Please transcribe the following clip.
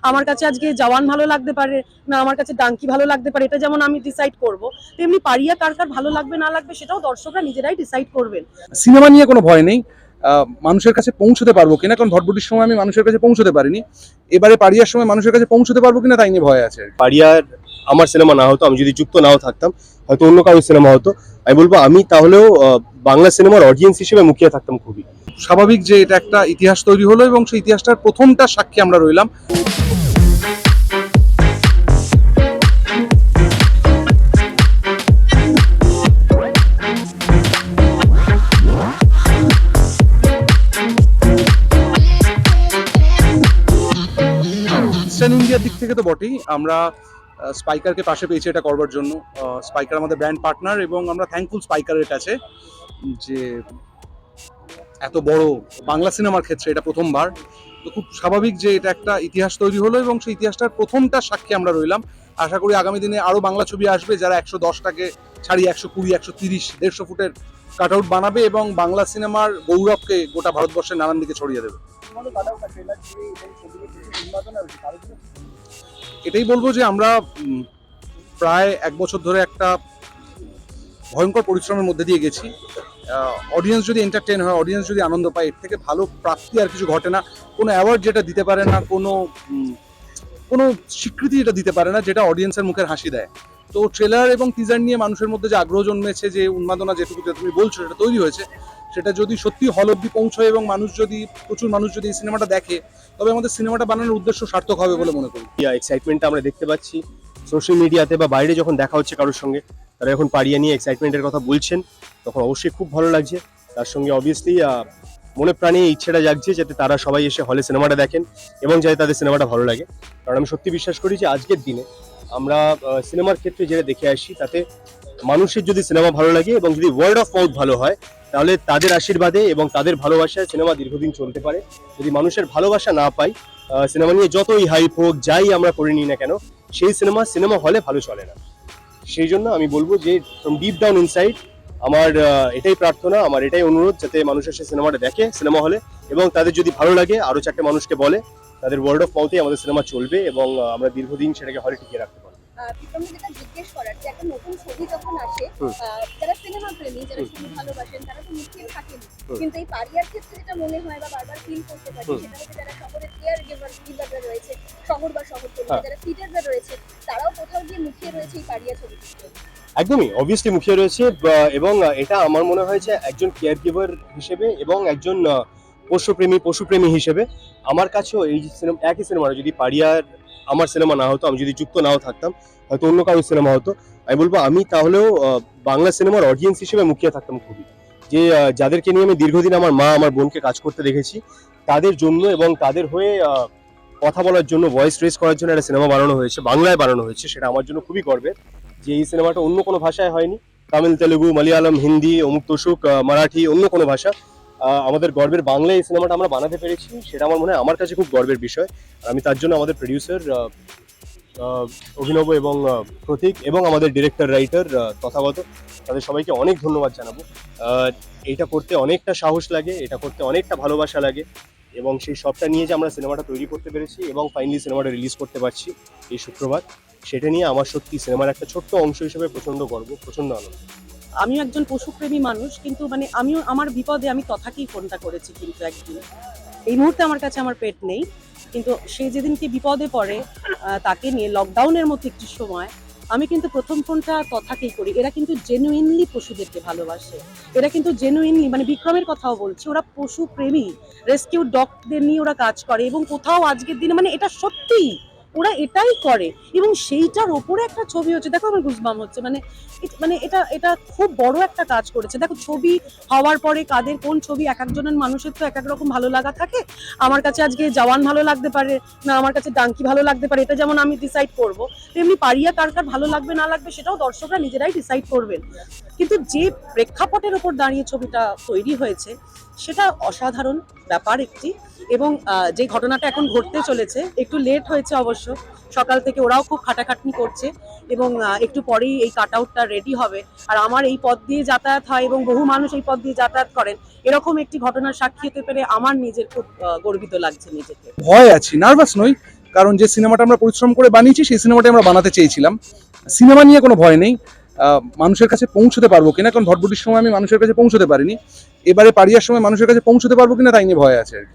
আমার কাছে আজকে জওয়ান ভালো লাগতে পারে, না আমার কাছে ডাঙ্কি ভালো লাগতে পারে, এটা যেমন আমি ডিসাইড করব, তেমনি পারিয়া কার কার ভালো লাগবে না লাগবে সেটাও দর্শকরা নিজেরাই ডিসাইড করবেন। সিনেমা নিয়ে কোনো ভয় নেই, মানুষের কাছে পৌঁছতে পারবো কিনা, কারণ ভটভটির সময় আমি মানুষের কাছে পৌঁছতে পারিনি, এবারে পারিয়ার সময় মানুষের কাছে পৌঁছতে পারবো কিনা তাই নিয়ে ভয় আছে। পারিয়ার আমার সিনেমা না হতো, আমি যদি যুক্ত নাও থাকতাম, হয়তো অন্য কারোর সিনেমা হতো, আমি বলবো আমি তাহলেও বাংলা সিনেমার অডিয়েন্স হিসেবে মুখিয়ে থাকতাম খুবই। স্বাভাবিক যে এটা একটা ইতিহাস তৈরি হলো এবং সেই ইতিহাসটার প্রথমটা সাক্ষী আমরা রইলাম। ইস্টার্ন ইন্ডিয়ার দিক থেকে তো বটেই, আমরা স্পাইকারকে পাশে পেয়েছি এটা করবার জন্য। স্পাইকার আমাদের ব্র্যান্ড পার্টনার এবং আমরা থ্যাঙ্কফুল স্পাইকারের কাছে যে এত বড় বাংলা সিনেমার ক্ষেত্রে এটা প্রথমবার। তো খুব স্বাভাবিক যে এটা একটা ইতিহাস তৈরি হলো এবং সেই ইতিহাসটার প্রথমটা সাক্ষী আমরা রইলাম। আশা করি আগামী দিনে আরো বাংলা ছবি আসবে যারা 110টাকে ছাড়িয়ে 120, 130, 150 ফুটের কাট আউট বানাবে এবং বাংলা সিনেমার গৌরবকে গোটা ভারতবর্ষের নানান দিকে ছড়িয়ে দেবে। এটাই বলবো যে আমরা প্রায় 1 বছর ধরে একটা ভয়ঙ্কর পরিশ্রমের মধ্যে দিয়ে গেছি। অডিয়েন্স যদি এন্টারটেন হয়, অডিয়েন্স যদি আনন্দ পায়, এর থেকে ভালো প্রাপ্তি আর কিছু ঘটে না। কোনো অ্যাওয়ার্ড যেটা দিতে পারে না, কোনো স্বীকৃতি যেটা দিতে পারে না, যেটা অডিয়েন্সের মুখের হাসি দেয়। তো ট্রেলার এবং টিজার নিয়ে মানুষের মধ্যে যে আগ্রহ জন্মেছে, যে উন্মাদনা যেটুকু তুমি বলছো সেটা তৈরি হয়েছে, সেটা যদি সত্যি হল অব্দি পৌঁছয় এবং প্রচুর মানুষ যদি এই সিনেমাটা দেখে, তবে আমাদের সিনেমাটা বানানোর উদ্দেশ্য সার্থক হবে বলে মনে করি। এক্সাইটমেন্টটা আমরা দেখতে পাচ্ছি সোশ্যাল মিডিয়াতে বা বাইরে যখন দেখা হচ্ছে কারোর সঙ্গে, তারা যখন পারিয়া নিয়ে এক্সাইটমেন্টের কথা বলছেন, তখন অবশ্যই খুব ভালো লাগছে। তার সঙ্গে অবভিয়াসলি মনে প্রাণে এই ইচ্ছেটা জাগছে যাতে তারা সবাই এসে হলে সিনেমাটা দেখেন এবং যাতে তাদের সিনেমাটা ভালো লাগে। কারণ আমি সত্যি বিশ্বাস করি যে আজকের দিনে আমরা সিনেমার ক্ষেত্রে যেটা দেখে আসি, তাতে মানুষের যদি সিনেমা ভালো লাগে এবং যদি ওয়ার্ড অফ মাউথ ভালো হয়, তাহলে তাদের আশীর্বাদে এবং তাদের ভালোবাসায় সিনেমা দীর্ঘদিন চলতে পারে। যদি মানুষের ভালোবাসা না পাই, সিনেমা নিয়ে যতই হাইপ হোক, যাই আমরা করে নিই না কেন, সেই সিনেমা হলে ভালো চলে না। সেই জন্য আমি বলবো যে ফ্রম ডিপ ডাউন ইনসাইড আমার এটাই প্রার্থনা, আমার এটাই অনুরোধ, যাতে মানুষ এসে সিনেমাটা দেখে সিনেমা হলে এবং তাদের যদি ভালো লাগে আরো 4টে মানুষকে বলে, তাদের ওয়ার্ড অফ মাউথে আমাদের সিনেমা চলবে এবং আমরা দীর্ঘদিন সেটাকে হলে টিকিয়ে রাখতে পারবো। যেটা জিজ্ঞেস করার যে একটা নতুন ছবি যখন আসে, যারা সিনেমা প্রেমী, যারা ছবি ভালোবাসেন, তারা তো মুখিয়ে থাকেন, কিন্তু এই পারিয়ার ক্ষেত্রে যেটা মনে হয় বা বারবার ফিল করতে পারি, সেটা হচ্ছে যারা শহরের কেয়ার গিভাররা রয়েছে, শহর বা শহরতলি যারা ফিডাররা রয়েছে, তারাও কোথাও গিয়ে মুখিয়ে রয়েছে এই পারিয়া ছবিটিতে। একদমই অবভিয়াসলি মুখিয়ে রয়েছে এবং এটা আমার মনে হয় যে একজন কেয়ার গিভার হিসেবে এবং একজন পশুপ্রেমী হিসেবে আমার কাছেও এই সিনেমা, একই সিনেমাটা যদি পারিয়ার আমার সিনেমা না হতো, আমি যদি যুক্ত নাও থাকতাম, হয়তো অন্য কারোর সিনেমা হতো, আমি বলবো আমি তাহলেও বাংলা সিনেমার অডিয়েন্স হিসেবে মুখিয়ে থাকতাম খুবই। যে যাদেরকে নিয়ে আমি দীর্ঘদিন আমার মা আমার বোনকে কাজ করতে দেখেছি, তাদের জন্য এবং তাদের হয়ে কথা বলার জন্য, ভয়েস রেজ করার জন্য একটা সিনেমা বানানো হয়েছে, বাংলায় বানানো হয়েছে। সেটা আমার জন্য খুবই গর্বের যে এই সিনেমাটা অন্য কোনো ভাষায় হয়নি, তামিল, তেলেগু, মালয়ালম, হিন্দি, অমুক তসুক, মারাঠি, অন্য কোনো ভাষা, আমাদের গর্বের বাংলায় এই সিনেমাটা আমরা বানাতে পেরেছি। সেটা আমার মনে হয় আমার কাছে খুব গর্বের বিষয়। আর আমি তার জন্য আমাদের প্রডিউসার অভিনব এবং প্রতীক এবং আমাদের ডিরেক্টর রাইটার তথাগত, তাদের সবাইকে অনেক ধন্যবাদ জানাবো। এটা করতে অনেকটা সাহস লাগে, এটা করতে অনেকটা ভালোবাসা লাগে এবং সেই সবটা নিয়ে যে আমরা সিনেমাটা তৈরি করতে পেরেছি এবং ফাইনালি সিনেমাটা রিলিজ করতে পারছি এই শুক্রবার, সেটা নিয়ে আমার সত্যি সিনেমার একটা ছোট্ট অংশ হিসেবে প্রচণ্ড গর্ব, প্রচণ্ড আনন্দ। আমিও একজন পশুপ্রেমী মানুষ, কিন্তু মানে আমিও আমার বিপদে আমি তথাকেই ফোনটা করেছি, কিন্তু একদিন এই মুহূর্তে আমার কাছে আমার পেট নেই, কিন্তু সে যেদিনকে বিপদে পড়ে তাকে নিয়ে লকডাউনের মতো একটি সময় আমি কিন্তু প্রথম ফোনটা তথাকেই করি। এরা কিন্তু জেনুইনলি পশুদেরকে ভালোবাসে, এরা কিন্তু জেনুইনলি, মানে বিক্রমের কথাও বলছি, ওরা পশু প্রেমী, রেস্কিউ ডগদের নিয়ে ওরা কাজ করে এবং কোথাও আজকের দিনে মানে এটা সত্যি ওরা এটাই করে এবং সেইটার ওপরে একটা ছবি হচ্ছে। দেখো আমার গুজবাম হচ্ছে, মানে মানে এটা এটা খুব বড় একটা কাজ করেছে। দেখো ছবি হওয়ার পরে কাদের কোন ছবি, এক একজনের মানুষের তো এক এক রকম ভালো লাগা থাকে। আমার কাছে আজকে জওয়ান ভালো লাগতে পারে, না আমার কাছে ডাঙ্কি ভালো লাগতে পারে, এটা যেমন আমি ডিসাইড করব, তেমনি পারিয়া কার কার ভালো লাগবে না লাগবে সেটাও দর্শকরা নিজেরাই ডিসাইড করবেন। কিন্তু যে প্রেক্ষাপটের ওপর দাঁড়িয়ে ছবিটা তৈরি হয়েছে সেটা অসাধারণ ব্যাপার একটি। এবং যে ঘটনাটা এখন ঘটতে চলেছে, একটু লেট হয়েছে অবশ্য, সকাল থেকে ওরাও খুব খাটাখাটনি করছে এবং একটু পরেই এই কাট আউটটা রেডি হবে। আর আমার এই পথ দিয়ে যাতায়াত হয় এবং বহু মানুষ এই পথ দিয়ে যাতায়াত করেন, এরকম একটি ঘটনার সাক্ষী হতে পেরে আমার নিজের খুব গর্বিত লাগছে নিজেকে। ভয় আছি, নার্ভাস নই, কারণ যে সিনেমাটা আমরা পরিশ্রম করে বানিয়েছি সেই সিনেমাটা আমরা বানাতে চেয়েছিলাম। সিনেমা নিয়ে কোনো ভয় নেই, মানুষের কাছে পৌঁছতে পারবো কিনা, কারণ ভটভটির সময় আমি মানুষের কাছে পৌঁছতে পারিনি, এবারে পারিয়ার সময় মানুষের কাছে পৌঁছতে পারবো কিনা তাই নিয়ে ভয় আছে আর কি।